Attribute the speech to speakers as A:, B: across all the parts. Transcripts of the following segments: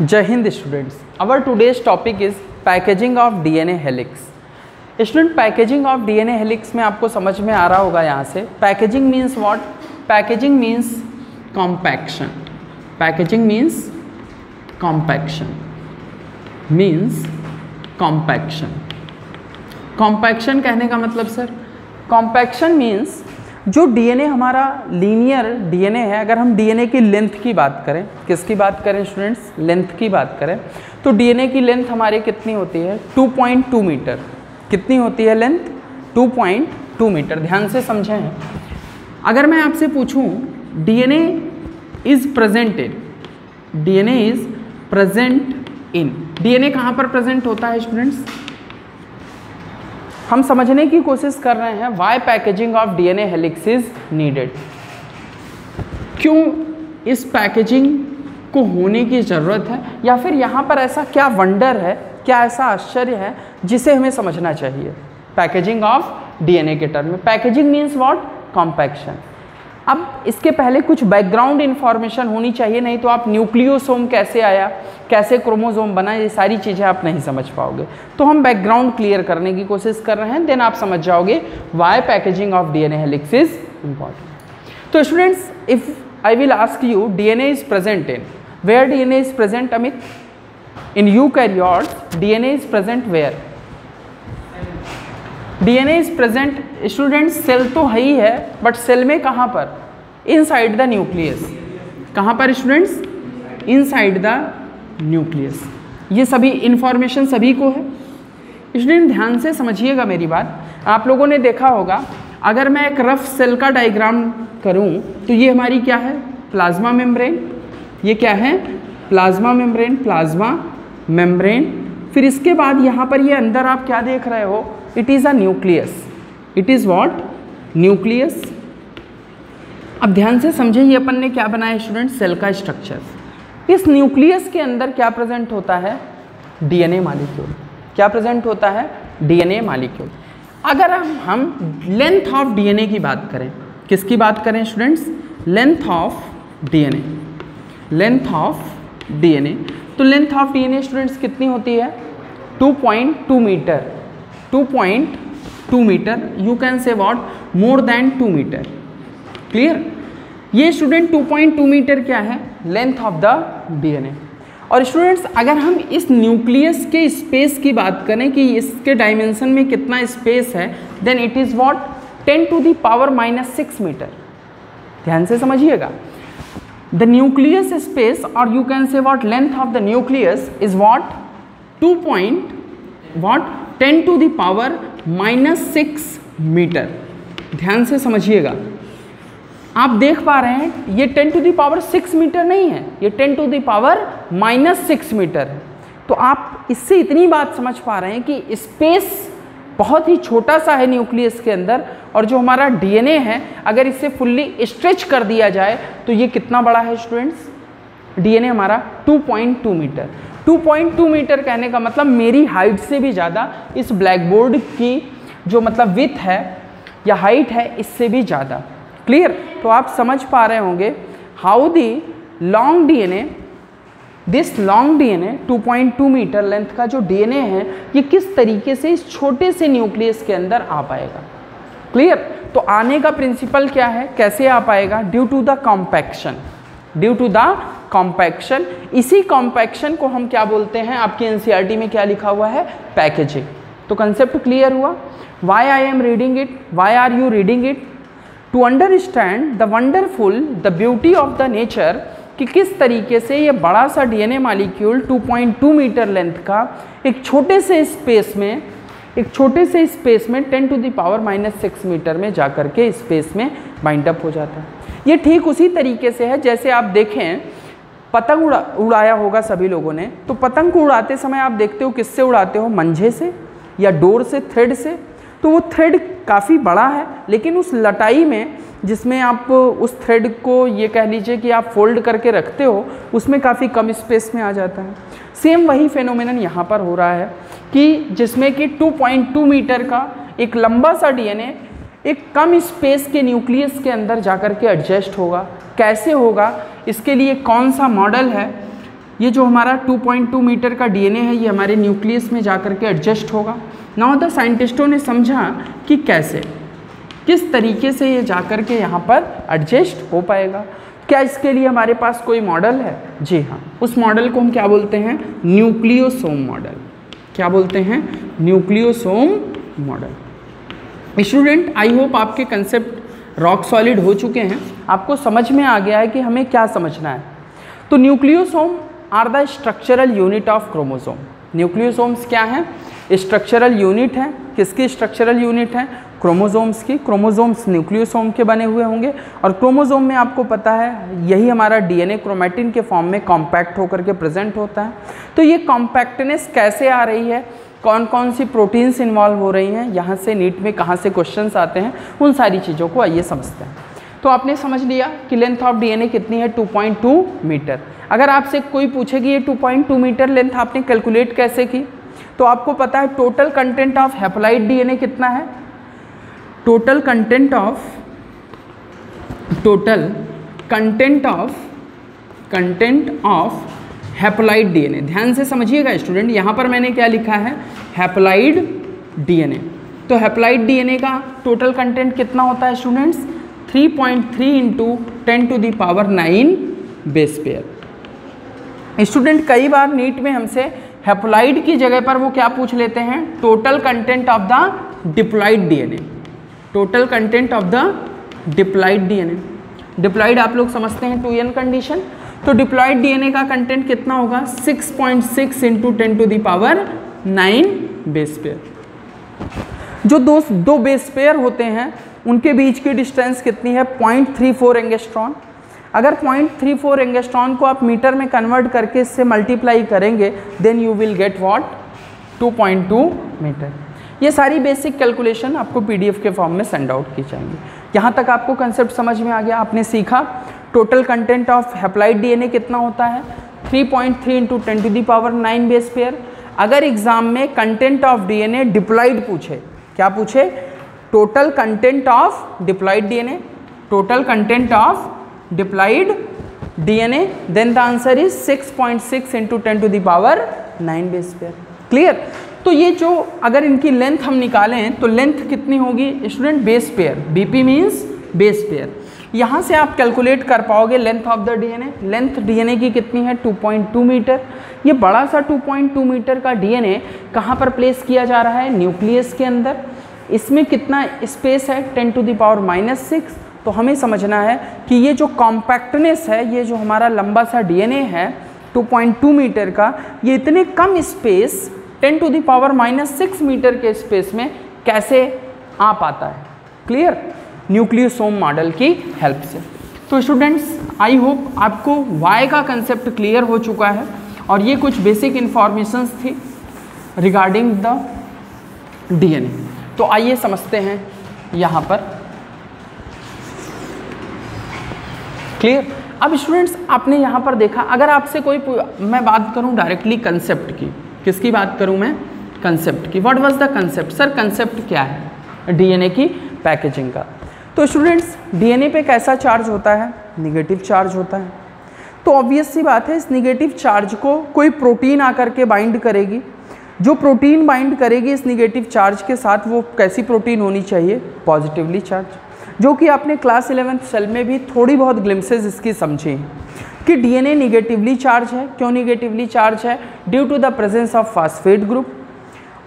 A: जय Hind students, our today's topic is packaging of DNA helix. Student, packaging of DNA helix में आपको समझ में आ रहा होगा यहाँ से packaging means what? Packaging means compaction. Packaging means compaction, means compaction. Compaction कहने का मतलब सर, कॉम्पैक्शन मीन्स जो डीएनए हमारा लीनियर डीएनए है, अगर हम डीएनए की लेंथ की बात करें, किसकी बात करें स्टूडेंट्स? लेंथ की बात करें तो डीएनए की लेंथ हमारी कितनी होती है? 2.2 मीटर। कितनी होती है लेंथ? 2.2 मीटर। ध्यान से समझें, अगर मैं आपसे पूछूं DNA is present in, DNA is present in, DNA कहाँ पर प्रेजेंट होता है स्टूडेंट्स? हम समझने की कोशिश कर रहे हैं why packaging of DNA helix is needed. क्यों इस पैकेजिंग को होने की ज़रूरत है, या फिर यहाँ पर ऐसा क्या वंडर है, क्या ऐसा आश्चर्य है जिसे हमें समझना चाहिए पैकेजिंग ऑफ डीएनए के टर्म में। Packaging means what? कॉम्पैक्शन। अब इसके पहले कुछ बैकग्राउंड इन्फॉर्मेशन होनी चाहिए, नहीं तो आप न्यूक्लियोसोम कैसे आया, कैसे क्रोमोसोम बना, ये सारी चीज़ें आप नहीं समझ पाओगे। तो हम बैकग्राउंड क्लियर करने की कोशिश कर रहे हैं, देन आप समझ जाओगे why packaging of DNA helix is important. तो students, if I will ask you DNA is present in, where DNA is present Amit? In eukaryotes DNA is present where? DNA is present student, cell तो है ही है, but cell में कहाँ पर? Inside the nucleus. कहाँ पर स्टूडेंट्स? Inside the nucleus. ये सभी इंफॉर्मेशन सभी को है। स्टूडेंट ध्यान से समझिएगा मेरी बात। आप लोगों ने देखा होगा, अगर मैं एक रफ सेल का डायग्राम करूं तो ये हमारी क्या है? Plasma membrane. ये क्या है? Plasma membrane, plasma membrane. फिर इसके बाद यहाँ पर ये अंदर आप क्या देख रहे हो? It is a nucleus. It is what? Nucleus. अब ध्यान से समझे, ये अपन ने क्या बनाया स्टूडेंट? सेल का स्ट्रक्चर। इस न्यूक्लियस के अंदर क्या प्रेजेंट होता है? DNA molecule. क्या प्रेजेंट होता है? DNA molecule. अगर हम लेंथ ऑफ डीएनए की बात करें, किसकी बात करें students? Length of DNA. Length of DNA, तो लेंथ ऑफ डीएनए स्टूडेंट्स कितनी होती है? 2.2 metre. 2.2 metre, you can say what? More than 2 metre. Clear? ये स्टूडेंट 2.2 मीटर क्या है? Length of the DNA. और स्टूडेंट्स, अगर हम इस न्यूक्लियस के स्पेस की बात करें कि इसके डायमेंशन में कितना स्पेस है, then it is what? 10⁻⁻⁻6 metre. ध्यान से समझिएगा, द न्यूक्लियस स्पेस और you can say what? Length of the nucleus is what? 10⁻⁻6 metre. ध्यान से समझिएगा, आप देख पा रहे हैं ये 10⁻6 मीटर नहीं है, ये 10⁻⁻6 मीटर है। तो आप इससे इतनी बात समझ पा रहे हैं कि स्पेस बहुत ही छोटा सा है न्यूक्लियस के अंदर, और जो हमारा डीएनए है अगर इसे फुल्ली स्ट्रेच कर दिया जाए तो ये कितना बड़ा है स्टूडेंट्स? डीएनए हमारा 2.2 मीटर। 2.2 मीटर कहने का मतलब मेरी हाइट से भी ज़्यादा इस ब्लैक बोर्ड की जो मतलब विड्थ है या हाइट है, इससे भी ज़्यादा। क्लियर? तो आप समझ पा रहे होंगे how the long DNA, this long DNA 2.2 metre length का जो डीएनए है, ये किस तरीके से इस छोटे से न्यूक्लियस के अंदर आ पाएगा। क्लियर? तो आने का प्रिंसिपल क्या है, कैसे आ पाएगा? Due to the compaction. Due to the compaction. इसी कॉम्पैक्शन को हम क्या बोलते हैं? आपके एनसीईआरटी में क्या लिखा हुआ है? पैकेजिंग। तो कंसेप्ट क्लियर हुआ? Why I am reading it, why are you reading it? To understand the wonderful, the beauty of the nature, कि किस तरीके से ये बड़ा सा डीएनए मॉलिक्यूल 2.2 मीटर लेंथ का एक छोटे से स्पेस में 10⁻⁻6 मीटर में जाकर के स्पेस में बाइंड अप हो जाता है। ये ठीक उसी तरीके से है जैसे आप देखें पतंग उड़ाया होगा सभी लोगों ने, तो पतंग को उड़ाते समय आप देखते हो किससे उड़ाते हो? मंझे से या डोर से, थ्रेड से। तो वो थ्रेड काफ़ी बड़ा है, लेकिन उस लटाई में जिसमें आप उस थ्रेड को ये कह लीजिए कि आप फोल्ड करके रखते हो, उसमें काफ़ी कम स्पेस में आ जाता है। सेम वही फेनोमेनन यहाँ पर हो रहा है कि जिसमें कि 2.2 मीटर का एक लंबा सा डीएनए एक कम स्पेस के न्यूक्लियस के अंदर जाकर के एडजस्ट होगा। कैसे होगा, इसके लिए कौन सा मॉडल है, ये जो हमारा 2.2 मीटर का डीएनए है ये हमारे न्यूक्लियस में जाकर के एडजस्ट होगा। नाउ द साइंटिस्टों ने समझा कि कैसे, किस तरीके से ये जाकर के यहाँ पर एडजस्ट हो पाएगा। क्या इसके लिए हमारे पास कोई मॉडल है? जी हाँ, उस मॉडल को हम क्या बोलते हैं? Nucleosome model. क्या बोलते हैं? Nucleosome model. Student, I hope आपके कंसेप्ट रॉक सॉलिड हो चुके हैं, आपको समझ में आ गया है कि हमें क्या समझना है। तो nucleosome are the structural unit of chromosome. Nucleosomes क्या हैं? स्ट्रक्चरल यूनिट है। किसकी स्ट्रक्चरल यूनिट है? क्रोमोसोम्स की। क्रोमोसोम्स न्यूक्लियोसोम के बने हुए होंगे और क्रोमोसोम में आपको पता है यही हमारा डीएनए क्रोमैटिन के फॉर्म में कॉम्पैक्ट होकर के प्रेजेंट होता है। तो ये कॉम्पैक्टनेस कैसे आ रही है, कौन कौन सी प्रोटीन्स इन्वॉल्व हो रही हैं, यहाँ से नीट में कहाँ से क्वेश्चंस आते हैं, उन सारी चीज़ों को आइए समझते हैं। तो आपने समझ लिया कि लेंथ ऑफ डीएनए कितनी है? 2.2 मीटर। अगर आपसे कोई पूछे कि ये 2.2 मीटर लेंथ आपने कैलकुलेट कैसे की, तो आपको पता है total content of haploid DNA कितना है? Total content of haploid DNA. ध्यान से समझिएगा स्टूडेंट, यहाँ पर मैंने क्या लिखा है? Haploid DNA. तो हैप्लॉइड डीएनए का टोटल कंटेंट कितना होता है स्टूडेंट्स? 3.3 × 10⁹ base pair. स्टूडेंट, कई बार नीट में हमसे हैप्लॉइड की जगह पर वो क्या पूछ लेते हैं? Total content of the diploid DNA. Total content of the diploid DNA. Diploid आप लोग समझते हैं 2n कंडीशन। तो डिप्लॉइड डीएनए का कंटेंट कितना होगा? 6.6 × 10⁹ बेस पेयर। जो दो बेस पेयर होते हैं उनके बीच की डिस्टेंस कितनी है? 0.34 एंगस्ट्रॉन। अगर 0.34 एंगस्ट्रॉन को आप मीटर में कन्वर्ट करके इससे मल्टीप्लाई करेंगे then you will get what? 2.2 metre. ये सारी बेसिक कैलकुलेशन आपको पीडीएफ के फॉर्म में सेंड आउट की जाएंगी। यहाँ तक आपको कंसेप्ट समझ में आ गया? आपने सीखा total content of haploid DNA कितना होता है? 3.3 × 10⁹ बेस पेयर। अगर एग्जाम में कंटेंट ऑफ डीएनए डिप्लॉइड पूछे, क्या पूछे? Total content of diploid DNA, total content of diploid DNA, then the answer is 6.6 × 10⁹ base pair. Clear? तो ये जो अगर इनकी लेंथ हम निकालें तो लेंथ कितनी होगी student? Base pair. BP means base pair. यहाँ से आप कैलकुलेट कर पाओगे length of the DNA. Length DNA की कितनी है? 2.2 मीटर। ये बड़ा सा 2.2 मीटर का डीएनए कहाँ पर प्लेस किया जा रहा है? न्यूक्लियस के अंदर। इसमें कितना स्पेस है? 10⁻⁻⁶। तो हमें समझना है कि ये जो कॉम्पैक्टनेस है, ये जो हमारा लंबा सा डीएनए है 2.2 मीटर का, ये इतने कम स्पेस 10⁻⁻⁶ मीटर के स्पेस में कैसे आ पाता है? क्लियर? न्यूक्लियोसोम मॉडल की हेल्प से। तो स्टूडेंट्स, आई होप आपको वाई का कंसेप्ट क्लियर हो चुका है और ये कुछ बेसिक इन्फॉर्मेशंस थी रिगार्डिंग द डीएनए। तो आइए समझते हैं यहाँ पर। क्लियर? अब स्टूडेंट्स, आपने यहाँ पर देखा, अगर आपसे कोई, मैं बात करूँ डायरेक्टली कंसेप्ट की, किसकी बात करूँ मैं? कंसेप्ट की। What was the concept? Sir concept क्या है डीएनए की पैकेजिंग का? तो स्टूडेंट्स, डीएनए पे कैसा चार्ज होता है? निगेटिव चार्ज होता है। तो ऑब्वियस सी बात है, इस निगेटिव चार्ज को कोई प्रोटीन आकर के बाइंड करेगी। जो प्रोटीन बाइंड करेगी इस निगेटिव चार्ज के साथ, वो कैसी प्रोटीन होनी चाहिए? पॉजिटिवली चार्ज, जो कि आपने क्लास 11th सेल में भी थोड़ी बहुत ग्लिम्सेस इसकी समझी कि डीएनए निगेटिवली चार्ज है। क्यों निगेटिवली चार्ज है? Due to the presence of phosphate group.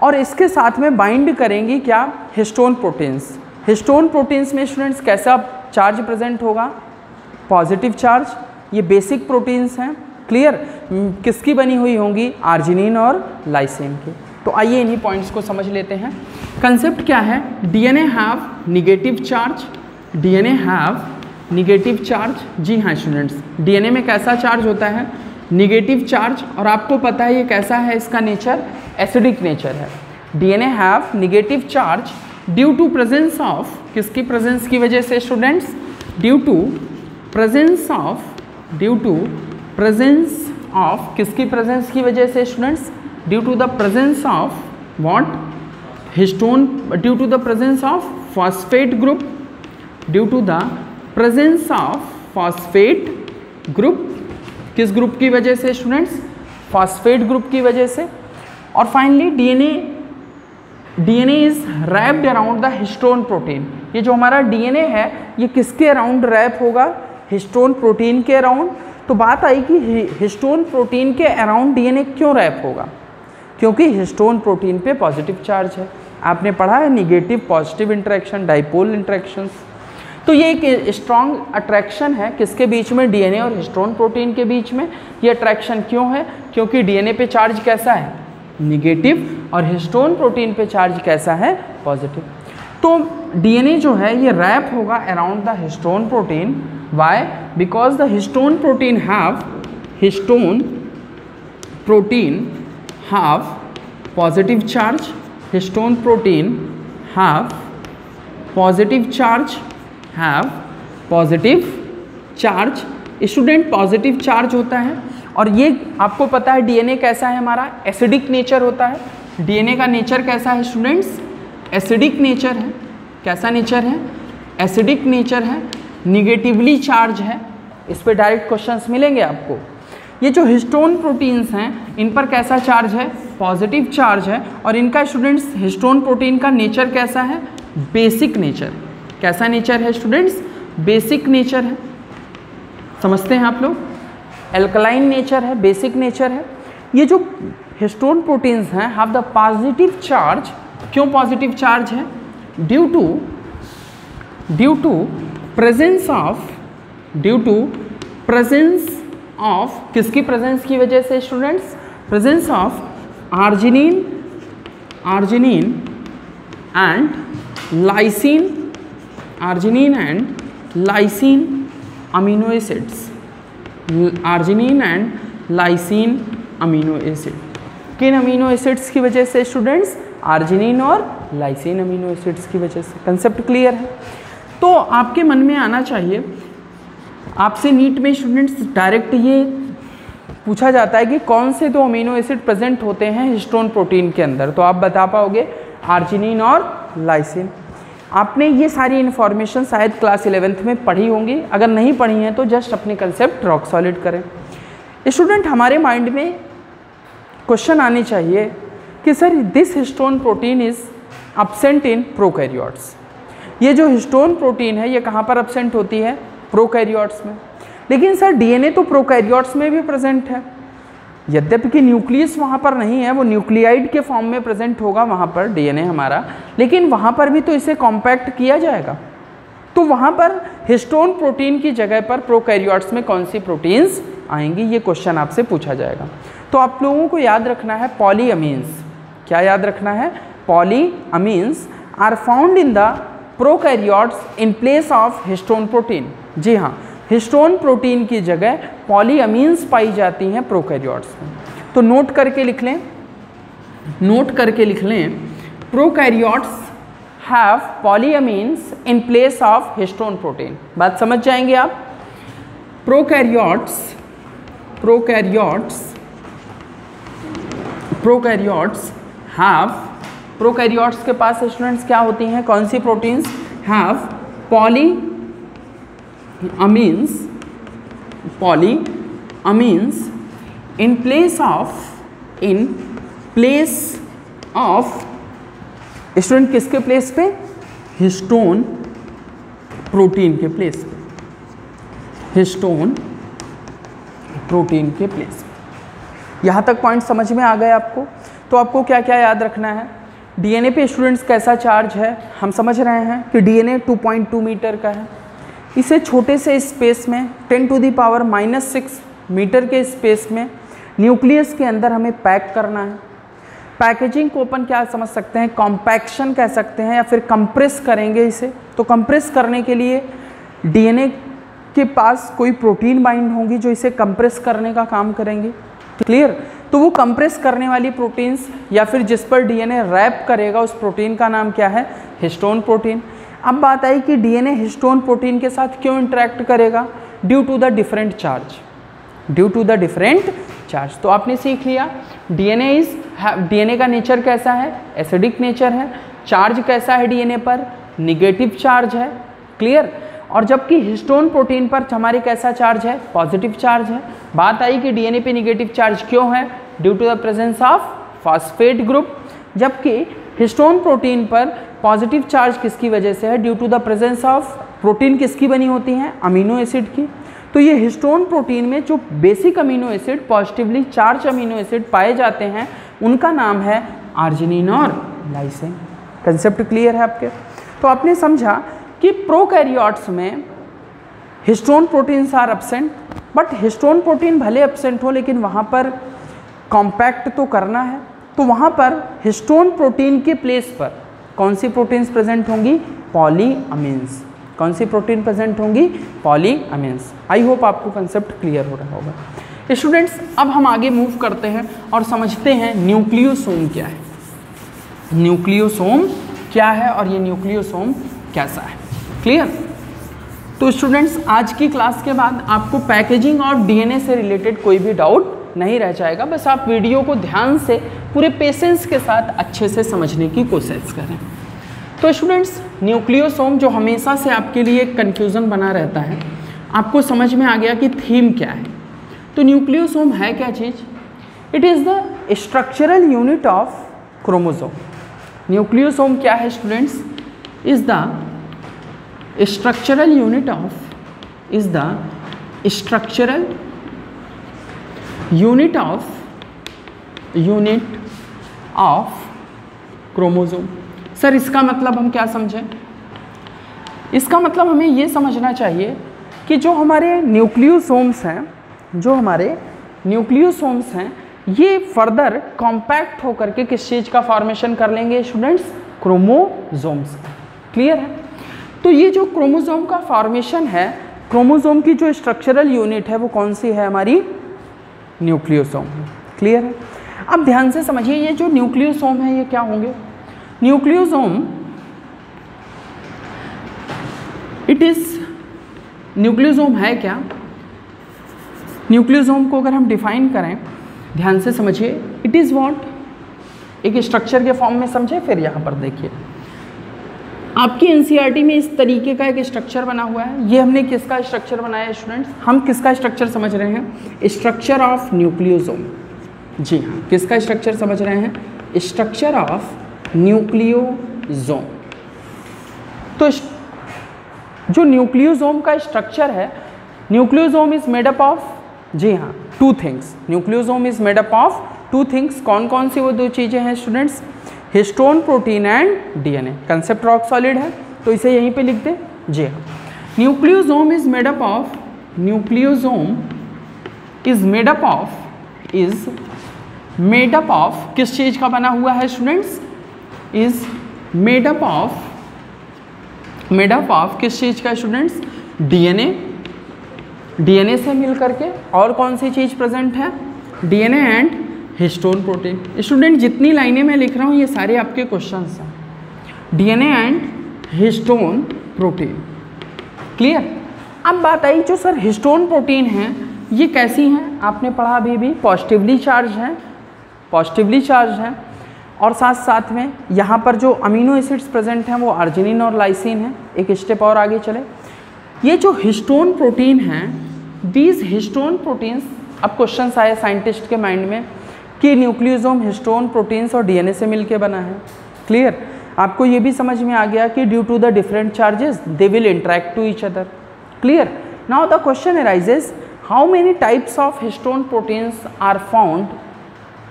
A: और इसके साथ में बाइंड करेंगी क्या? Histone proteins. हिस्टोन प्रोटीन्स में स्टूडेंट्स कैसा चार्ज प्रेजेंट होगा? Positive charge. ये बेसिक प्रोटीन्स हैं। क्लियर? किसकी बनी हुई होंगी? आर्जिनिन और लाइसिन की। तो आइए इन्हीं पॉइंट्स को समझ लेते हैं। कंसेप्ट क्या है? DNA have negative charge. DNA have negative charge. जी हाँ स्टूडेंट्स, डीएनए में कैसा चार्ज होता है? Negative charge. और आपको पता है ये कैसा है? इसका नेचर एसिडिक नेचर है। DNA have negative charge due to presence of, किसकी प्रेजेंस की वजह से students? Due to presence of, किसकी प्रेजेंस की वजह से students? Due to the presence of what? Histone, due to the presence of phosphate group. Due to the presence of phosphate group किस group की वजह से स्टूडेंट्स? फॉस्फेट ग्रुप की वजह से। और finally DNA is wrapped around the histone protein. ये जो हमारा डीएनए है ये किसके अराउंड रैप होगा? हिस्टोन प्रोटीन के अराउंड। तो बात आई कि हिस्टोन प्रोटीन के अराउंड डीएनए क्यों रैप होगा? क्योंकि हिस्टोन प्रोटीन पे पॉजिटिव चार्ज है। आपने पढ़ा है negative positive interaction, dipole interactions. तो ये एक स्ट्रॉन्ग अट्रैक्शन है किसके बीच में? डीएनए और हिस्टोन प्रोटीन के बीच में। ये अट्रैक्शन क्यों है? क्योंकि डीएनए पे चार्ज कैसा है? निगेटिव, और हिस्टोन प्रोटीन पे चार्ज कैसा है? पॉजिटिव। तो डीएनए जो है ये रैप होगा around the histone protein. Why? Because the histone protein have positive charge. Histone protein have positive charge. Student positive charge होता है, और ये आपको पता है डीएनए कैसा है हमारा? एसिडिक नेचर होता है। डीएनए का नेचर कैसा है स्टूडेंट्स? एसिडिक नेचर है। कैसा नेचर है? एसिडिक नेचर है, निगेटिवली चार्ज है। इस पे डायरेक्ट क्वेश्चंस मिलेंगे आपको। ये जो हिस्टोन प्रोटीन्स हैं इन पर कैसा चार्ज है? पॉजिटिव चार्ज है। और इनका स्टूडेंट्स हिस्टोन प्रोटीन का नेचर कैसा है? Basic nature. कैसा नेचर है स्टूडेंट्स? बेसिक नेचर है। समझते हैं आप लोग? एल्कलाइन नेचर है, बेसिक नेचर है। ये जो हिस्टोन प्रोटीन्स हैं हैव द पॉजिटिव चार्ज। क्यों पॉजिटिव चार्ज है? ड्यू टू प्रेजेंस ऑफ किसकी प्रेजेंस की वजह से students? Presence of arginine and lysine amino acids. Arginine and lysine amino acid. किन अमीनो एसिड्स की वजह से स्टूडेंट्स? आर्जिनिन और लाइसिन अमीनो एसिड्स की वजह से। कंसेप्ट क्लियर है? तो आपके मन में आना चाहिए, आपसे नीट में स्टूडेंट्स डायरेक्ट ये पूछा जाता है कि कौन से दो अमीनो एसिड प्रेजेंट होते हैं हिस्टोन प्रोटीन के अंदर, तो आप बता पाओगे आर्जिनिन और लाइसिन। आपने ये सारी इन्फॉर्मेशन शायद क्लास 11th में पढ़ी होंगी, अगर नहीं पढ़ी हैं तो जस्ट अपने कंसेप्ट रॉक सॉलिड करें। स्टूडेंट हमारे माइंड में क्वेश्चन आने चाहिए कि sir this histone protein is absent in prokaryotes. ये जो हिस्टोन प्रोटीन है ये कहाँ पर एब्सेंट होती है? प्रोकैरियोट्स में। लेकिन सर डीएनए तो प्रोकैरियोट्स में भी प्रेजेंट है, यद्यपि कि न्यूक्लियस वहाँ पर नहीं है, वो न्यूक्लियाइड के फॉर्म में प्रेजेंट होगा वहाँ पर डीएनए हमारा, लेकिन वहाँ पर भी तो इसे कॉम्पैक्ट किया जाएगा। तो वहाँ पर हिस्टोन प्रोटीन की जगह पर प्रोकैरियोट्स में कौन सी प्रोटीन्स आएंगी, ये क्वेश्चन आपसे पूछा जाएगा। तो आप लोगों को याद रखना है पॉलीअमीन्स। क्या याद रखना है? Polyamines are found in the prokaryotes in place of histone protein. जी हाँ, हिस्टोन प्रोटीन की जगह पॉलीअमीन्स पाई जाती हैं प्रोकैरियोट्स में। तो नोट करके लिख लें, prokaryotes have polyamines in place of histone protein. बात समझ जाएंगे आप? प्रोकैरियोट्स प्रोकैरियोट्स के पास स्टूडेंट्स क्या होती हैं? कौन सी proteins? Have polyamines in place of student किसके प्लेस पे? हिस्टोन प्रोटीन के प्लेस पे। हिस्टोन प्रोटीन के प्लेस पे। यहाँ तक पॉइंट समझ में आ गए आपको? तो आपको क्या क्या याद रखना है? डीएनए पे स्टूडेंट्स कैसा चार्ज है? हम समझ रहे हैं कि डीएनए 2.2 मीटर का है। इसे छोटे से स्पेस में 10⁻⁻⁶ मीटर के स्पेस में न्यूक्लियस के अंदर हमें पैक करना है। पैकेजिंग को अपन क्या समझ सकते हैं? कॉम्पैक्शन कह सकते हैं, या फिर कंप्रेस करेंगे इसे। तो कंप्रेस करने के लिए डीएनए के पास कोई प्रोटीन बाइंड होंगी जो इसे कंप्रेस करने का काम करेंगे। क्लियर? तो वो कंप्रेस करने वाली प्रोटीन्स या फिर जिस पर डीएनए रैप करेगा उस प्रोटीन का नाम क्या है? Histone protein. अब बात आई कि डीएनए हिस्टोन प्रोटीन के साथ क्यों इंटरेक्ट करेगा? Due to the different charge. तो आपने सीख लिया डीएनए का नेचर कैसा है? एसिडिक नेचर है। चार्ज कैसा है डीएनए पर? निगेटिव चार्ज है। क्लियर? और जबकि हिस्टोन प्रोटीन पर हमारे कैसा चार्ज है, पॉजिटिव चार्ज है। बात आई कि डीएनए पे निगेटिव चार्ज क्यों है, due to the presence of phosphate group, जबकि हिस्टोन प्रोटीन पर पॉजिटिव चार्ज किसकी वजह से है, due to the presence of protein किसकी बनी होती हैं, अमीनो एसिड की। तो ये हिस्टोन प्रोटीन में जो basic amino acid, positively charge amino acid पाए जाते हैं उनका नाम है आर्जिनिन और लाइसिन। कंसेप्ट क्लियर है आपके? तो आपने समझा कि प्रोकैरियोट्स में histone proteins are absent, but histone protein भले एब्सेंट हो लेकिन वहाँ पर कॉम्पैक्ट तो करना है, तो वहाँ पर हिस्टोन प्रोटीन के प्लेस पर कौन सी प्रोटीन्स प्रेजेंट होंगी, पॉलीअमीन्स। कौन सी प्रोटीन प्रेजेंट होंगी, पॉलीअमीन्स। आई होप आपको कंसेप्ट क्लियर हो रहा होगा। स्टूडेंट्स अब हम आगे मूव करते हैं और समझते हैं न्यूक्लियोसोम क्या है। न्यूक्लियोसोम क्या है और ये न्यूक्लियोसोम कैसा है, क्लियर? तो स्टूडेंट्स आज की क्लास के बाद आपको पैकेजिंग और डीएनए से रिलेटेड कोई भी डाउट नहीं रह जाएगा। बस आप वीडियो को ध्यान से पूरे पेशेंस के साथ अच्छे से समझने की कोशिश करें। तो स्टूडेंट्स न्यूक्लियोसोम जो हमेशा से आपके लिए एक कन्फ्यूज़न बना रहता है, आपको समझ में आ गया कि थीम क्या है। तो न्यूक्लियोसोम है क्या चीज़? It is the structural unit of chromosome. Nucleosome क्या है students? Is the structural unit of chromosome. Sir इसका मतलब हम क्या समझें? इसका मतलब हमें ये समझना चाहिए कि जो हमारे न्यूक्लियोसोम्स हैं ये फर्दर कॉम्पैक्ट होकर के किस चीज़ का फॉर्मेशन कर लेंगे स्टूडेंट्स? क्रोमोसोम्स का। क्लियर है? तो ये जो क्रोमोसोम का फॉर्मेशन है, क्रोमोसोम की जो स्ट्रक्चरल यूनिट है वो कौन सी है हमारी? न्यूक्लियोसोम। क्लियर है? अब ध्यान से समझिए, ये जो न्यूक्लियोसोम है ये क्या होंगे? न्यूक्लियोसोम है क्या? न्यूक्लियोसोम को अगर हम डिफाइन करें, ध्यान से समझिए, इट इज़ व्हाट, एक स्ट्रक्चर के फॉर्म में समझे। फिर यहाँ पर देखिए आपकी एनसीईआरटी में इस तरीके का एक स्ट्रक्चर बना हुआ है। ये हमने किसका स्ट्रक्चर बनाया है स्टूडेंट्स? हम किसका स्ट्रक्चर समझ रहे हैं? Structure of nucleosome. जी हाँ, किसका स्ट्रक्चर समझ रहे हैं? Structure of nucleosome. तो जो न्यूक्लियोसोम का स्ट्रक्चर है, nucleosome is made up of, जी हाँ, two things. Nucleosome is made up of two things. कौन कौन सी वो दो चीज़ें हैं students? Histone protein and DNA. Concept rock solid है तो इसे यहीं पे लिख दे। जी हाँ, nucleosome is made up of किस चीज़ का बना हुआ है students? Is made up of किस चीज़ का स्टूडेंट्स? डीएनए से मिल करके। और कौन सी चीज़ प्रेजेंट है? DNA and histone protein. Student जितनी लाइनें मैं लिख रहा हूँ ये सारे आपके क्वेश्चंस हैं। DNA and histone protein. Clear? अब बात आई जो सर हिस्टोन प्रोटीन हैं ये कैसी हैं? आपने पढ़ा अभी भी, पॉजिटिवली चार्ज हैं और साथ साथ में यहाँ पर जो अमीनो एसिड्स प्रेजेंट हैं वो आर्जिनिन और लाइसिन हैं। एक स्टेप और आगे चले, ये जो हिस्टोन प्रोटीन हैं, दीज हिस्टोन प्रोटीन्स, अब क्वेश्चंस आए साइंटिस्ट के माइंड में कि न्यूक्लियोसोम हिस्टोन प्रोटीन्स और डीएनए से मिलके बना है। क्लियर? आपको ये भी समझ में आ गया कि due to the different charges they will interact to each other. Clear? Now the question arises, how many types of histone proteins are found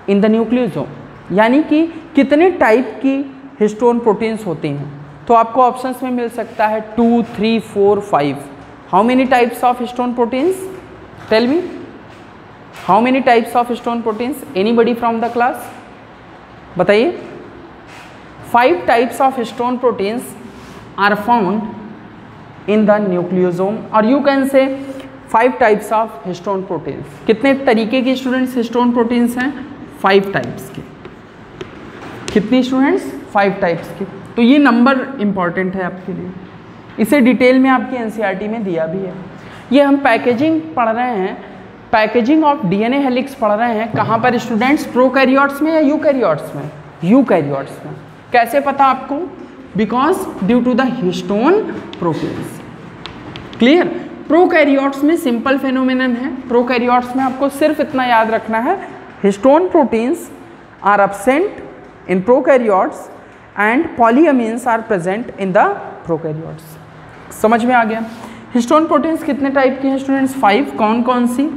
A: in the nucleosome? यानी कि कितने टाइप की हिस्टोन प्रोटीन्स होती हैं? तो आपको ऑप्शंस में मिल सकता है 2, 3, 4, 5। How many types of histone proteins? Tell me, how many types of histone proteins? Anybody from the class बताइए। 5 types of histone proteins are found in the nucleosome, और you can say 5 types of histone proteins. कितने तरीके की students histone proteins हैं? 5 types की। कितनी students? 5 types की। तो ये नंबर इंपॉर्टेंट है आपके लिए, इसे डिटेल में आपकी एनसीईआरटी में दिया भी है। ये हम पैकेजिंग पढ़ रहे हैं, पैकेजिंग ऑफ डीएनए हेलिक्स पढ़ रहे हैं। कहाँ पर स्टूडेंट्स? प्रोकैरियोट्स में या यूकैरियोट्स में? यूकैरियोट्स में। कैसे पता आपको? Because due to the histone proteins. Clear. Prokaryotes में सिंपल फेनोमेनन है। प्रोकैरियोट्स में आपको सिर्फ इतना याद रखना है, histone proteins are absent in prokaryotes and polyamines are present in the prokaryotes. समझ में आ गया। हिस्टोन प्रोटीन्स कितने टाइप के हैं स्टूडेंट्स? 5। कौन कौन सी?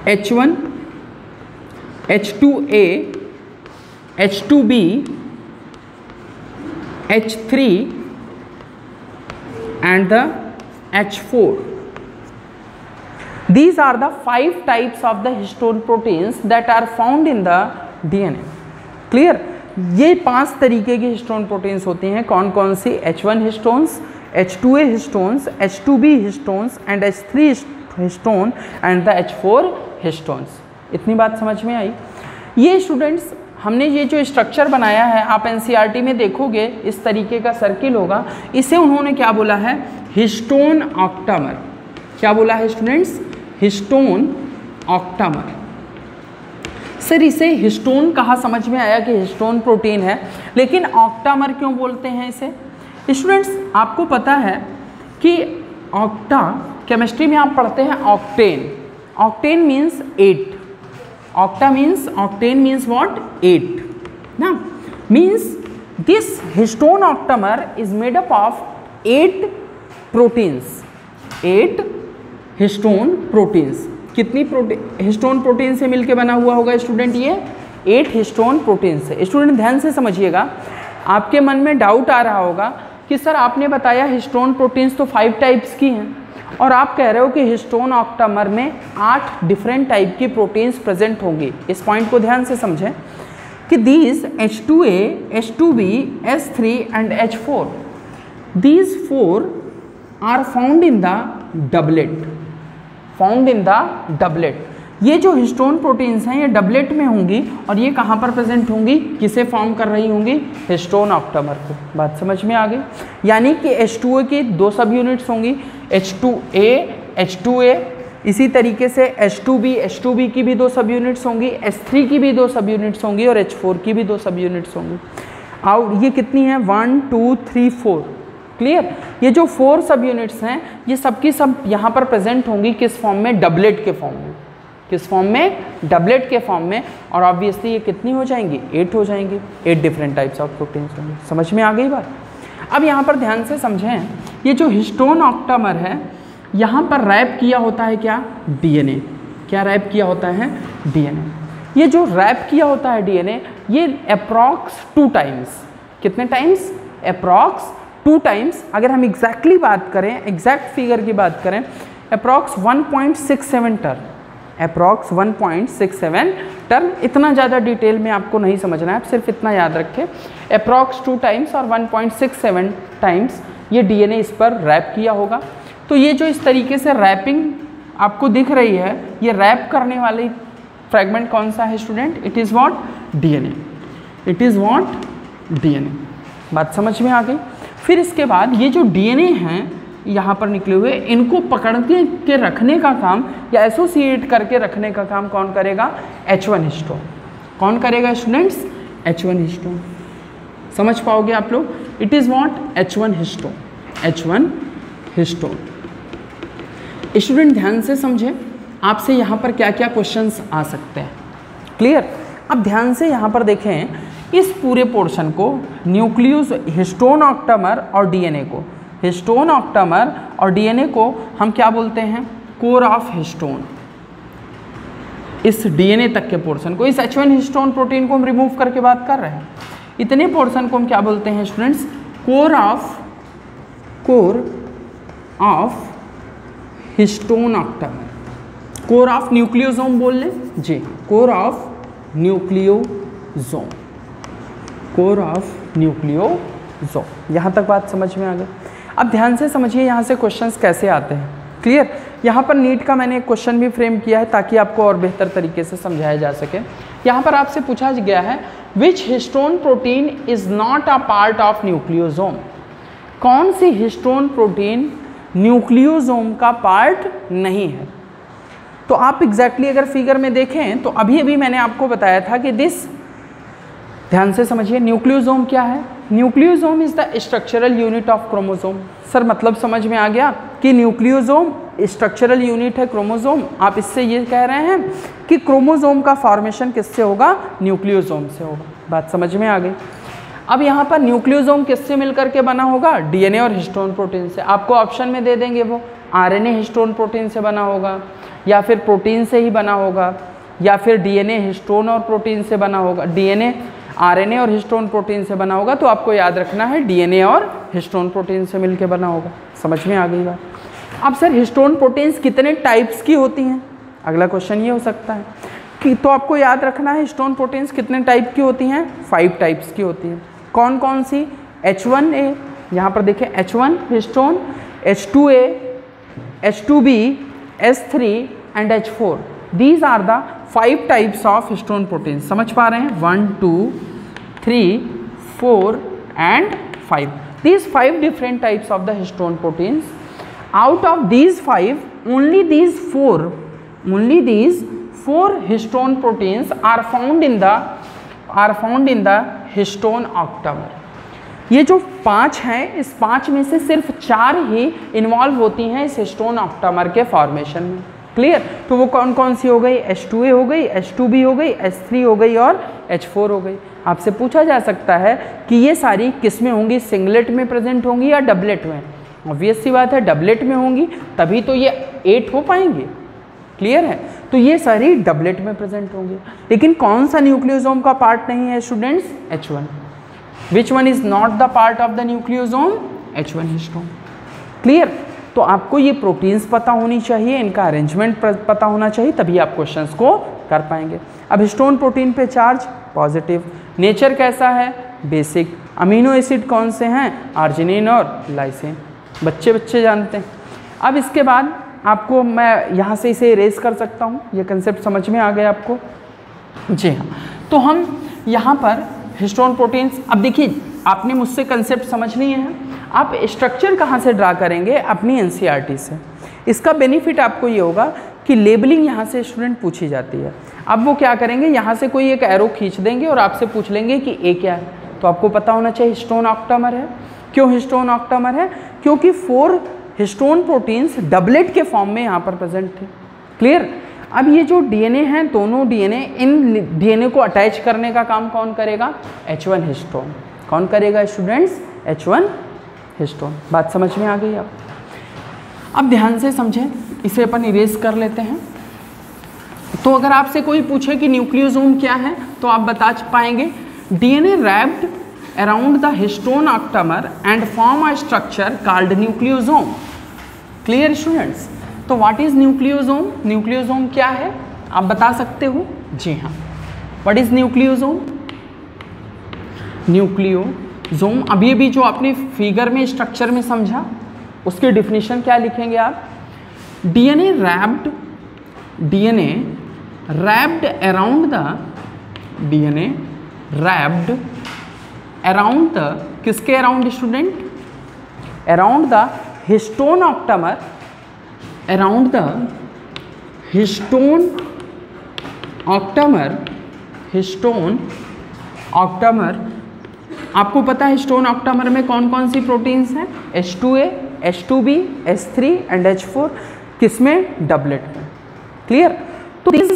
A: H1, H2A, H2B, H3 and the H4. These are the 5 types of the histone proteins that are found in the DNA. Clear? ये 5 तरीके के हिस्टोन प्रोटीन्स होते हैं। कौन कौन सी? H1 histones, H2A histones, H2B histones and H3 histone and the H4 histones. इतनी बात समझ में आई? ये स्टूडेंट्स हमने ये जो स्ट्रक्चर बनाया है, आप एनसीईआरटी में देखोगे इस तरीके का सर्किल होगा। इसे उन्होंने क्या बोला है? Histone octamer. क्या बोला है स्टूडेंट्स? Histone octamer. सर इसे हिस्टोन कहाँ समझ में आया कि हिस्टोन प्रोटीन है, लेकिन ऑक्टामर क्यों बोलते हैं इसे? स्टूडेंट्स आपको पता है कि ऑक्टा, केमिस्ट्री में आप पढ़ते हैं octane. Octane means 8। Octa means, octane means what? 8 ना। Means this histone octamer is made up of 8 proteins. 8 histone proteins. कितनी हिस्टोन प्रोटीन से मिलके बना हुआ होगा स्टूडेंट? ये 8 हिस्टोन प्रोटीन से। स्टूडेंट ध्यान से समझिएगा, आपके मन में डाउट आ रहा होगा कि सर आपने बताया हिस्टोन प्रोटीन्स तो 5 टाइप्स की हैं और आप कह रहे हो कि हिस्टोन ऑक्टामर में 8 डिफरेंट टाइप की प्रोटीन्स प्रेजेंट होंगी। इस पॉइंट को ध्यान से समझें कि these H2A, H2B, H3 and H4, these 4 are found in the doublet। Found in the doublet. ये जो हिस्टोन प्रोटीन्स हैं ये डबलेट में होंगी और ये कहाँ पर प्रेजेंट होंगी? किसे फॉर्म कर रही होंगी? हिस्टोन ऑक्टामर को। बात समझ में आ गई? यानी कि H2A की 2 सब यूनिट्स होंगी, H2A, H2A। इसी तरीके से H2B, H2B की भी 2 सब यूनिट्स होंगी, H3 की भी 2 सब यूनिट्स होंगी और H4 की भी 2 सब यूनिट्स होंगी। और ये कितनी है? 1 2 3 4। क्लियर? ये जो 4 सब यूनिट्स हैं ये सब की सब यहाँ पर प्रेजेंट होंगी किस फॉर्म में? डबलेट के फॉर्म में। किस फॉर्म में? डबलेट के फॉर्म में। और ऑब्वियसली ये कितनी हो जाएंगी? 8 हो जाएंगी। 8 डिफरेंट टाइप्स ऑफ प्रोटीन्स होंगे। समझ में आ गई बात? अब यहाँ पर ध्यान से समझें, ये जो हिस्टोन ऑक्टामर है यहाँ पर रैप किया होता है क्या? DNA। क्या रैप किया होता है? DNA। ये जो रैप किया होता है DNA, ये अप्रॉक्स 2 टाइम्स। कितने टाइम्स? Approx 2 times. अगर हम एग्जैक्टली बात करें, एग्जैक्ट फिगर की बात करें, अप्रॉक्स 1.67 टर्न। Approx 1.67 turn. इतना ज़्यादा डिटेल में आपको नहीं समझना है, आप सिर्फ इतना याद रखें, अप्रॉक्स 2 टाइम्स और 1.67 टाइम्स ये DNA इस पर रैप किया होगा। तो ये जो इस तरीके से रैपिंग आपको दिख रही है, ये रैप करने वाली फ्रैगमेंट कौन सा है student? It is what? DNA। It is what? DNA। बात समझ में आ गई? फिर इसके बाद ये जो DNA हैं यहाँ पर निकले हुए, इनको पकड़ के रखने का काम या एसोसिएट करके रखने का काम कौन करेगा? H1 histone. कौन करेगा स्टूडेंट्स? H1 histone. समझ पाओगे आप लोग? It is what? H1 histone. H1 histone. Student ध्यान से समझें, आपसे यहाँ पर क्या क्या क्वेश्चंस आ सकते हैं। क्लियर? अब ध्यान से यहाँ पर देखें, इस पूरे पोर्शन को न्यूक्लियस, हिस्टोन ऑक्टामर और DNA को, हिस्टोन ऑक्टामर और DNA को हम क्या बोलते हैं? Core of histone. इस DNA तक के पोर्शन को, इस H1 हिस्टोन प्रोटीन को हम रिमूव करके बात कर रहे हैं, इतने पोर्शन को हम क्या बोलते हैं students? Core of histone octamer. Core of nucleosome बोल लें जी, core of nucleosome. Core of nucleosome. यहाँ तक बात समझ में आ गई? अब ध्यान से समझिए यहाँ से क्वेश्चंस कैसे आते हैं। क्लियर? यहाँ पर नीट का मैंने एक क्वेश्चन भी फ्रेम किया है ताकि आपको और बेहतर तरीके से समझाया जा सके। यहाँ पर आपसे पूछा गया है which histone protein is not a part of nucleosome. कौन सी हिस्टोन प्रोटीन न्यूक्लियोसोम का पार्ट नहीं है? तो आप एग्जैक्टली अगर फिगर में देखें तो अभी मैंने आपको बताया था कि दिस, ध्यान से समझिए, न्यूक्लियोसोम क्या है? Nucleosome is the structural unit of chromosome. Sir मतलब समझ में आ गया कि न्यूक्लियोसोम स्ट्रक्चरल यूनिट है क्रोमोसोम। आप इससे ये कह रहे हैं कि क्रोमोसोम का फॉर्मेशन किससे होगा? न्यूक्लियोसोम से होगा। बात समझ में आ गई। अब यहाँ पर न्यूक्लियोसोम किससे मिलकर के बना होगा? डीएनए और हिस्टोन प्रोटीन से। आपको ऑप्शन में दे देंगे वो आरएनए हिस्टोन प्रोटीन से बना होगा, या फिर प्रोटीन से ही बना होगा, या फिर डीएनए हिस्टोन और प्रोटीन से बना होगा, डीएनए आरएनए और हिस्टोन प्रोटीन से बना होगा। तो आपको याद रखना है डीएनए और हिस्टोन प्रोटीन से मिलकर बना होगा। समझ में आ गई बात। अब सर हिस्टोन प्रोटीन्स कितने टाइप्स की होती हैं? अगला क्वेश्चन ये हो सकता है कि तो आपको याद रखना है हिस्टोन प्रोटीन्स कितने टाइप की होती हैं? 5 टाइप्स की होती हैं। कौन कौन सी? H1A, यहाँ पर देखें H1 histone, H2A, H2B, H3 and H4। These are the 5 types of histone protein. समझ पा रहे हैं? 1, 2, 3, 4 and 5। These 5 different types of the histone proteins. Out of these 5, only these 4 histone proteins are found in the histone octamer. ये जो 5 हैं, इस 5 में से सिर्फ 4 ही इन्वॉल्व होती हैं इस हिस्टोन ऑक्टामर के फॉर्मेशन में। क्लियर? तो वो कौन कौन सी हो गई? H2A हो गई, H2B हो गई, H3 हो गई और H4 हो गई। आपसे पूछा जा सकता है कि ये सारी किस में होंगी? सिंगलेट में प्रेजेंट होंगी या डबलेट में? ऑब्वियस सी बात है डबलेट में होंगी, तभी तो ये 8 हो पाएंगे। क्लियर है? तो ये सारी डबलेट में प्रेजेंट होंगे। लेकिन कौन सा न्यूक्लियोसोम का पार्ट नहीं है students? H1। Which one is not the part of the nucleosome? H1 histone. Clear? तो आपको ये प्रोटीन्स पता होनी चाहिए, इनका अरेंजमेंट पता होना चाहिए, तभी आप क्वेश्चंस को कर पाएंगे। अब हिस्टोन प्रोटीन पे चार्ज पॉजिटिव, नेचर कैसा है? बेसिक। अमीनो एसिड कौन से हैं? आर्जिनिन और लाइसिन। बच्चे जानते हैं। अब इसके बाद आपको मैं यहाँ से इसे इरेज कर सकता हूँ। ये कंसेप्ट समझ में आ गया आपको? जी हाँ। तो हम यहाँ पर हिस्टोन प्रोटीन्स, अब देखिए आपने मुझसे कंसेप्ट समझ लिए हैं, आप स्ट्रक्चर कहाँ से ड्रा करेंगे? अपनी एनसीईआरटी से। इसका बेनिफिट आपको ये होगा कि लेबलिंग यहाँ से स्टूडेंट पूछी जाती है। अब वो क्या करेंगे? यहाँ से कोई एक एरो खींच देंगे और आपसे पूछ लेंगे कि ए क्या है। तो आपको पता होना चाहिए हिस्टोन ऑक्टामर है। क्यों हिस्टोन ऑक्टामर है? क्योंकि 4 हिस्टोन प्रोटीन्स डबलेट के फॉर्म में यहाँ पर प्रेजेंट थे। क्लियर? अब ये जो डीएनए हैं, दोनों डीएनए, इन डीएनए को अटैच करने का काम कौन करेगा? H1 histone. कौन करेगा स्टूडेंट्स? H1 histone. बात समझ में आ गई? अब ध्यान से समझें, इसे अपन इरेज कर लेते हैं। तो अगर आपसे कोई पूछे कि न्यूक्लियोसोम क्या है, तो आप बता पाएंगे DNA wrapped around the histone octamer and form a structure called nucleosome. Clear students? तो व्हाट इज न्यूक्लियोसोम? न्यूक्लियोसोम क्या है आप बता सकते हो? जी हाँ। What is nucleosome? न्यूक्लियोसोम अभी भी जो आपने फिगर में स्ट्रक्चर में समझा, उसकी डिफिनीशन क्या लिखेंगे आप? DNA wrapped around the DNA wrapped around the, किसके around student? Around the histone octamer, around the histone octamer. Histone octamer, आपको पता है हिस्टोन ऑक्टामर में कौन कौन सी प्रोटीन्स हैं? H2A, H2B, H3 and H4। किसमें? डबलेट में। क्लियर? तो this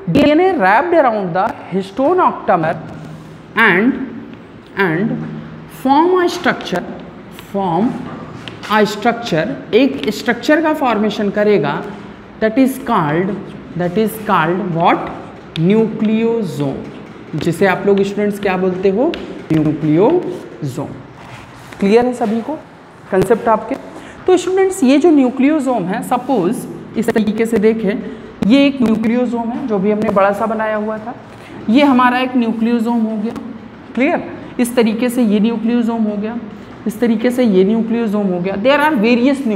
A: DNA wrapped around the histone octamer and form a structure, एक स्ट्रक्चर का फॉर्मेशन करेगा, that is called what? Nucleosome, जिसे आप लोग स्टूडेंट्स क्या बोलते हो? न्यूक्लियोसोम। क्लियर है सभी को कंसेप्ट आपके? तो स्टूडेंट्स ये जो न्यूक्लियोसोम है, सपोज इस तरीके से देखें, ये एक न्यूक्लियोसोम है जो भी हमने बड़ा सा बनाया हुआ था। ये हमारा एक न्यूक्लियोसोम हो गया। क्लियर? इस तरीके से ये न्यूक्लियोसोम हो गया, इस तरीके से ये न्यूक्लियोसोम हो गया। There are various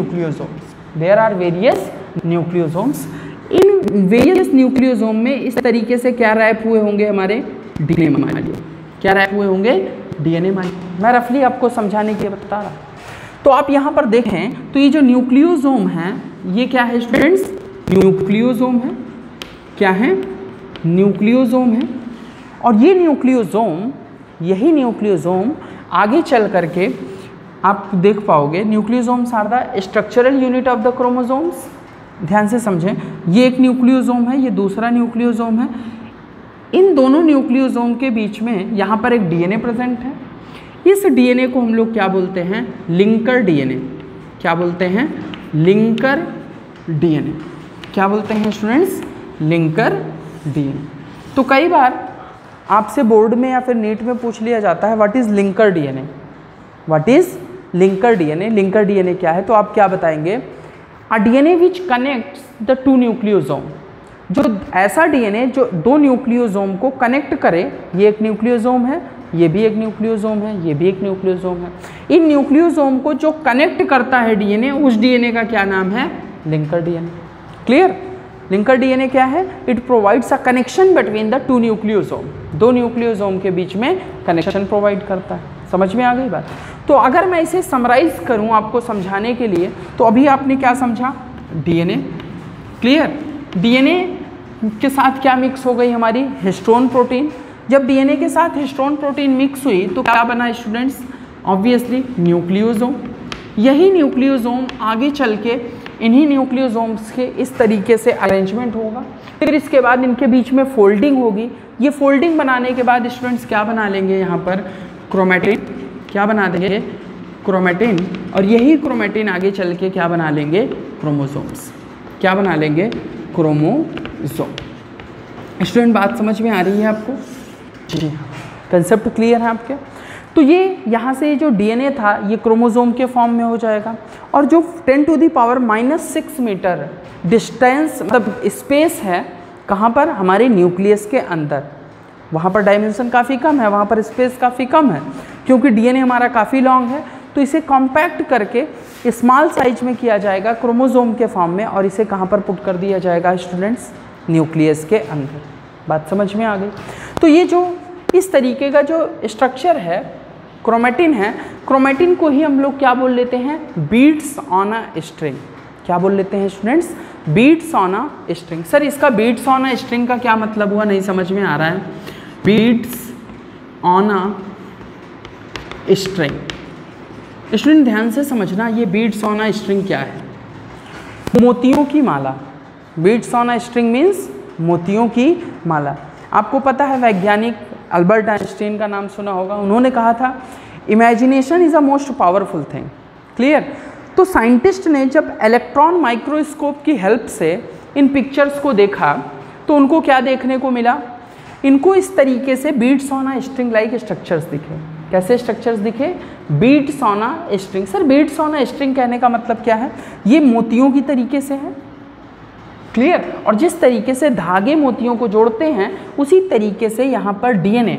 A: nucleosomes. इन वेरियस न्यूक्लियोसोम में इस तरीके से क्या रैप हुए होंगे? हमारे डीएनए मॉलिक्यूल। क्या रैप हुए होंगे? DNA molecule. मैं रफली आपको समझाने के लिए बता रहा। तो आप यहाँ पर देखें तो ये जो न्यूक्लियोसोम है, ये क्या है स्टूडेंट्स? न्यूक्लियोसोम है। क्या है? न्यूक्लियोसोम है। और ये न्यूक्लियोसोम, यही न्यूक्लियोसोम आगे चल करके आप देख पाओगे nucleosomes are the structural unit of the chromosomes. ध्यान से समझें, ये एक न्यूक्लियोसोम है, ये दूसरा न्यूक्लियोसोम है। इन दोनों न्यूक्लियोसोम के बीच में यहाँ पर एक डीएनए प्रेजेंट है। इस डीएनए को हम लोग क्या बोलते हैं? Linker DNA. क्या बोलते हैं? Linker DNA. क्या बोलते हैं स्टूडेंट्स? Linker DNA. तो कई बार आपसे बोर्ड में या फिर नीट में पूछ लिया जाता है what is linker DNA, what is linker DNA. Linker DNA क्या है? तो आप क्या बताएंगे? A DNA which connects the two nucleosome, जो ऐसा डीएनए जो दो न्यूक्लियोसोम को कनेक्ट करे। ये एक न्यूक्लियोसोम है, ये भी एक न्यूक्लियोसोम है, ये भी एक न्यूक्लियोसोम है। इन न्यूक्लियोसोम को जो कनेक्ट करता है डीएनए, उस डीएनए का क्या नाम है? Linker DNA. Clear? Linker DNA क्या है? It provides a connection between the two nucleosome, दो न्यूक्लियोसोम के बीच में कनेक्शन प्रोवाइड करता है। समझ में आ गई बात? तो अगर मैं इसे समराइज करूं आपको समझाने के लिए, तो अभी आपने क्या समझा? डीएनए। क्लियर? डीएनए के साथ क्या मिक्स हो गई हमारी? Histone protein. जब डीएनए के साथ हिस्टोन प्रोटीन मिक्स हुई तो क्या बना स्टूडेंट्स? Obviously nucleosome. यही न्यूक्लियोसोम आगे चल के इन्हीं न्यूक्लियोसोम्स के इस तरीके से अरेंजमेंट होगा, फिर इसके बाद इनके बीच में फोल्डिंग होगी। ये फोल्डिंग बनाने के बाद स्टूडेंट्स क्या बना लेंगे यहाँ पर? क्रोमैटिन। क्या बना देंगे? क्रोमैटिन। और यही क्रोमैटिन आगे चल के क्या बना लेंगे? क्रोमोसोम्स। क्या बना लेंगे? क्रोमोसोम। स्टूडेंट बात समझ में आ रही है आपको? जी हाँ, कंसेप्ट क्लियर है आपके? तो ये यहाँ से जो डीएनए था ये क्रोमोसोम के फॉर्म में हो जाएगा, और जो 10⁻⁻⁶ मीटर डिस्टेंस मतलब स्पेस है कहाँ पर? हमारे न्यूक्लियस के अंदर। वहाँ पर डायमेंशन काफ़ी कम है, वहाँ पर स्पेस काफ़ी कम है, क्योंकि डीएनए हमारा काफ़ी लॉन्ग है। तो इसे कॉम्पैक्ट करके स्मॉल साइज में किया जाएगा क्रोमोसोम के फॉर्म में, और इसे कहाँ पर पुट कर दिया जाएगा स्टूडेंट्स? न्यूक्लियस के अंदर। बात समझ में आ गई? तो ये जो इस तरीके का जो स्ट्रक्चर है क्रोमैटिन है, क्रोमैटिन को ही हम लोग क्या बोल लेते हैं? Beads on a string. क्या बोल लेते हैं students? Beads on a string. Sir इसका बीड्स ऑन अ स्ट्रिंग का क्या मतलब हुआ? नहीं समझ में आ रहा है। Beads on a string. Student ध्यान से समझना, ये बीड्स ऑन अ स्ट्रिंग क्या है? मोतियों की माला। Beads on a string means मोतियों की माला। आपको पता है वैज्ञानिक अल्बर्ट आइंस्टीन का नाम सुना होगा, उन्होंने कहा था imagination is a most powerful thing. Clear? तो साइंटिस्ट ने जब इलेक्ट्रॉन माइक्रोस्कोप की हेल्प से इन पिक्चर्स को देखा तो उनको क्या देखने को मिला? इनको इस तरीके से beads on a string like structures दिखे। कैसे स्ट्रक्चर्स दिखे? Beads on a string. Sir beads on a string कहने का मतलब क्या है? ये मोतियों की तरीके से है। क्लियर? और जिस तरीके से धागे मोतियों को जोड़ते हैं उसी तरीके से यहाँ पर डीएनए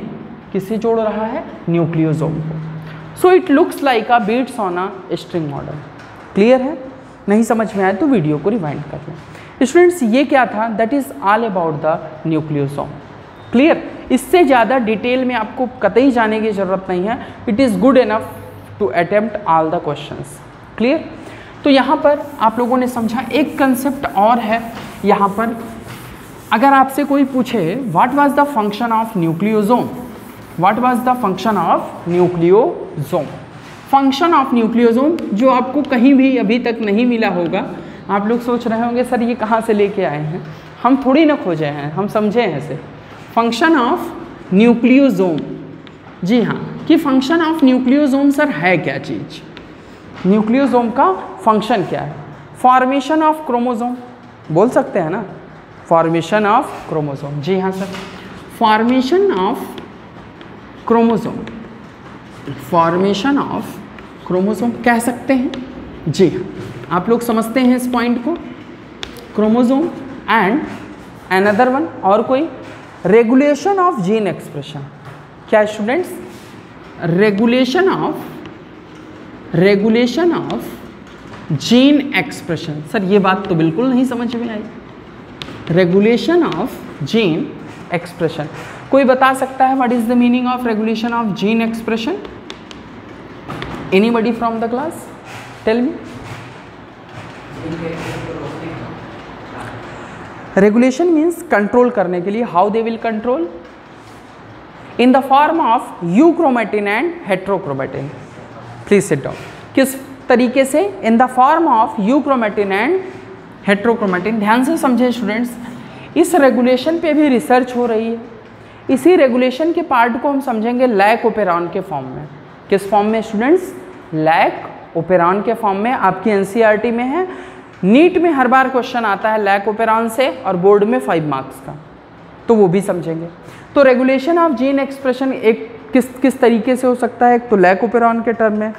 A: किसे जोड़ रहा है? न्यूक्लियोसोम को। So it looks like a beads on a string model. Clear है? नहीं समझ में आया तो वीडियो को रिवाइंड कर लें। स्टूडेंट्स ये क्या था? That is all about the nucleosome. Clear? इससे ज़्यादा डिटेल में आपको कतई जाने की ज़रूरत नहीं है। It is good enough to attempt all the questions. Clear? तो यहाँ पर आप लोगों ने समझा। एक कंसेप्ट और है यहाँ पर, अगर आपसे कोई पूछे what was the function of nucleosome, what was the function of nucleosome. Function of nucleosome जो आपको कहीं भी अभी तक नहीं मिला होगा। आप लोग सोच रहे होंगे सर ये कहाँ से लेके आए हैं, हम थोड़ी ना खोजे हैं, हम समझे हैं इसे। फंक्शन ऑफ न्यूक्लियोसोम, जी हाँ, कि फंक्शन ऑफ न्यूक्लियोसोम सर है क्या चीज़? न्यूक्लियोसोम का फंक्शन क्या है? फॉर्मेशन ऑफ क्रोमोसोम, बोल सकते हैं ना, फॉर्मेशन ऑफ क्रोमोसोम। जी हाँ sir, formation of chromosome, formation of chromosome कह सकते हैं। जी हाँ, आप लोग समझते हैं इस पॉइंट को। क्रोमोसोम एंड अनदर वन, और कोई? Regulation of gene expression. क्या students? Regulation of gene expression. Sir ये बात तो बिल्कुल नहीं समझ में आई। रेगुलेशन ऑफ जीन एक्सप्रेशन, कोई बता सकता है what is the meaning of regulation of gene expression? Anybody from the class tell me. Regulation means control करने के लिए। How they will control? In the form of euchromatin and heterochromatin. Please sit down. किस तरीके से? इन the form of euchromatin and heterochromatin. ध्यान से समझें students, इस रेगुलेशन पे भी रिसर्च हो रही है। इसी रेगुलेशन के पार्ट को हम समझेंगे लैक ओपेरॉन के फॉर्म में। किस फॉर्म में स्टूडेंट्स? लैक ओपेरॉन के फॉर्म में। आपकी एनसीईआरटी में है, नीट में हर बार क्वेश्चन आता है लैक ओपेरॉन से और बोर्ड में 5 मार्क्स का, तो वो भी समझेंगे। तो रेगुलेशन ऑफ जीन एक्सप्रेशन एक किस तरीके से हो सकता है? एक तो लैक ओपेरॉन के टर्म में,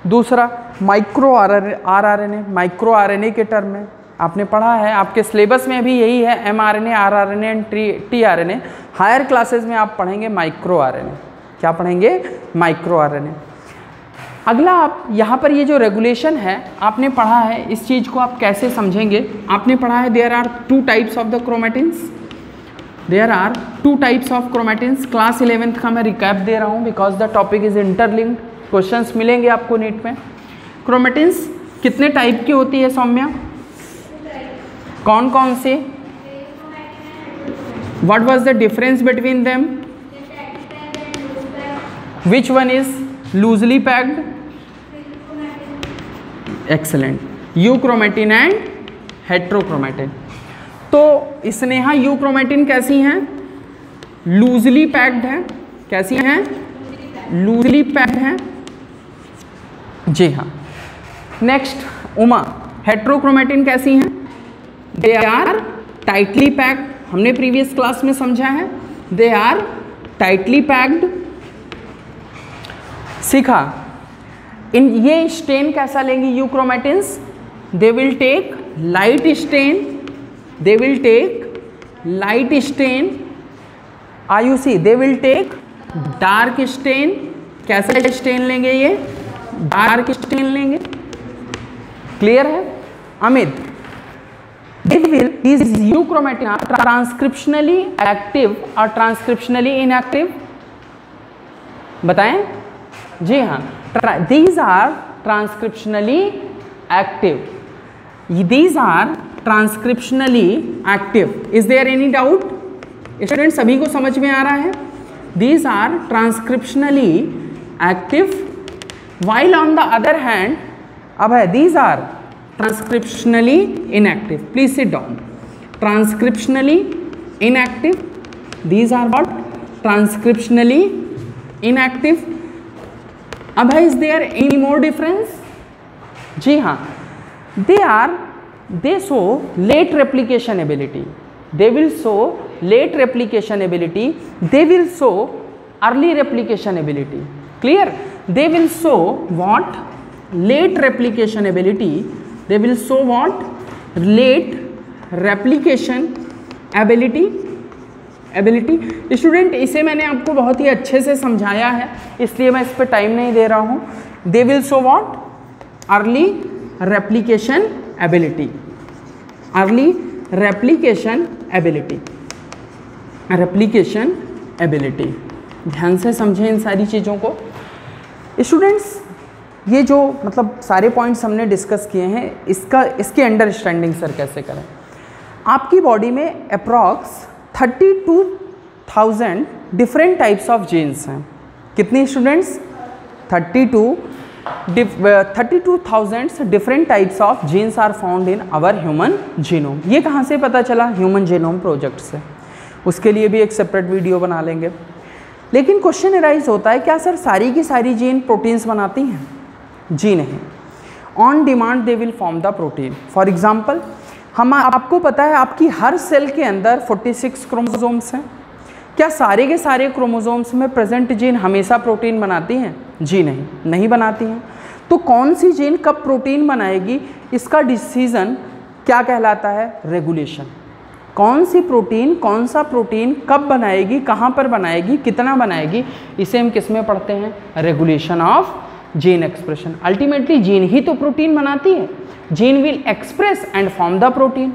A: दूसरा माइक्रो आरआरएनए, माइक्रो आरएनए के टर्म में। आपने पढ़ा है, आपके सिलेबस में भी यही है, mRNA, rRNA and tRNA. Higher classes में आप पढ़ेंगे माइक्रो आरएनए। क्या पढ़ेंगे? Micro RNA. अगला आप यहाँ पर ये जो रेगुलेशन है आपने पढ़ा है, इस चीज़ को आप कैसे समझेंगे? आपने पढ़ा है there are 2 types of the chromatins, there are 2 types of chromatins. Class 11th का मैं रिकैप दे रहा हूँ because the topic is interlinked, questions मिलेंगे आपको नीट में। क्रोमेटिन्स कितने टाइप की होती है सौम्या? कौन कौन से? What was the difference between them? Which one is loosely packed? Excellent. Euchromatin and heterochromatin. तो स्नेहा यूक्रोमेटिन कैसी हैं? लूजली पैक्ड है। कैसी हैं? लूजली पैक्ड हैं। जी हाँ। नेक्स्ट उमा, हेट्रोक्रोमेटिन कैसी हैं? They are tightly packed. हमने प्रीवियस क्लास में समझा है, दे आर टाइटली पैक्ड। सीखा। इन ये स्टेन कैसा लेंगी euchromatins? They will take light stain, they will take light stain. Ayushi, they will take dark stain. कैसा स्टेन लेंगे ये? डार्क स्टेन लेंगे। क्लियर है? Amit, these euchromatin are transcriptionally active और transcriptionally inactive? बताएं। जी हाँ, these are transcriptionally active. These are transcriptionally active. Is there any doubt? Student सभी को समझ में आ रहा है? These are transcriptionally active. While on the other hand, अब है these are transcriptionally inactive. Please sit down. Transcriptionally inactive. These are what? Transcriptionally inactive. अब है, is there any more difference? जी हाँ, they show late replication ability. They will show late replication ability. They will show early replication ability. Clear? They will show what? Late replication ability. They will show what? Late replication ability. Student इसे मैंने आपको बहुत ही अच्छे से समझाया है, इसलिए मैं इस पर टाइम नहीं दे रहा हूँ। They will show what? Early replication ability. Early replication ability. Replication ability. ध्यान से समझें इन सारी चीज़ों को। स्टूडेंट्स ये जो मतलब सारे पॉइंट्स हमने डिस्कस किए हैं, इसके अंडरस्टैंडिंग सर कैसे करें? आपकी बॉडी में approx 32,000 different types of genes हैं। कितनी students? 32,000 different types of genes are found in our human genome. ये कहाँ से पता चला? ह्यूमन जीनोम प्रोजेक्ट से। उसके लिए भी एक सेपरेट वीडियो बना लेंगे। लेकिन क्वेश्चन अराइज होता है, क्या सर सारी की सारी जीन प्रोटीन्स बनाती हैं? जी नहीं। On demand they will form the protein. For example, आपको पता है आपकी हर सेल के अंदर 46 क्रोमोसोम्स हैं। क्या सारे के सारे क्रोमोसोम्स में प्रेजेंट जीन हमेशा प्रोटीन बनाती हैं? जी नहीं, नहीं बनाती हैं। तो कौन सी जीन कब प्रोटीन बनाएगी, इसका डिसीजन क्या कहलाता है? रेगुलेशन। कौन सी प्रोटीन, कौन सा प्रोटीन कब बनाएगी, कहाँ पर बनाएगी, कितना बनाएगी, इसे हम किस में पढ़ते हैं? Regulation of gene expression. Ultimately gene ही तो प्रोटीन बनाती है। Gene will express and form the protein,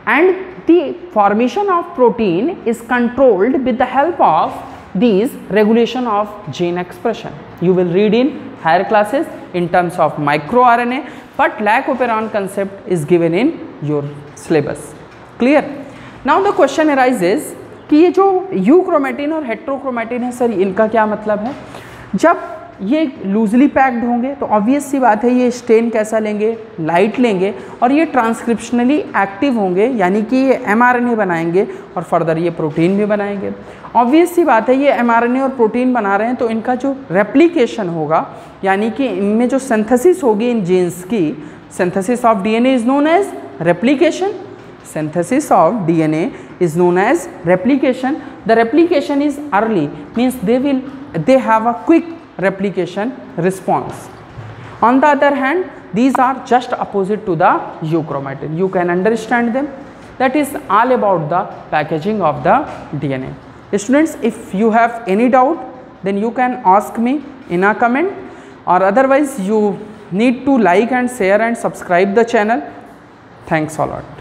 A: and the formation of protein is controlled with the help of these regulation of gene expression. You will read in higher classes in terms of microRNA, but lac operon concept is given in your syllabus. Clear? Now the question arises कि ये जो euchromatin और heterochromatin है sir, इनका क्या मतलब है? जब ये लूजली पैक्ड होंगे तो ऑब्वियस सी बात है ये स्टेन कैसा लेंगे, लाइट लेंगे, और ये ट्रांसक्रिप्शनली एक्टिव होंगे, यानी कि ये mRNA बनाएंगे और फर्दर ये प्रोटीन भी बनाएंगे। ऑब्वियस सी बात है ये mRNA और प्रोटीन बना रहे हैं तो इनका जो रेप्लिकेशन होगा, यानी कि इनमें जो सिंथेसिस होगी इन जीन्स की, synthesis of DNA is known as replication. Synthesis of DNA is known as replication. The replication is early, means they have a quick replication response. On the other hand, these are just opposite to the euchromatin. You can understand them. That is all about the packaging of the DNA. Students, if you have any doubt, then you can ask me in a comment, or otherwise you need to like and share and subscribe the channel. Thanks a lot.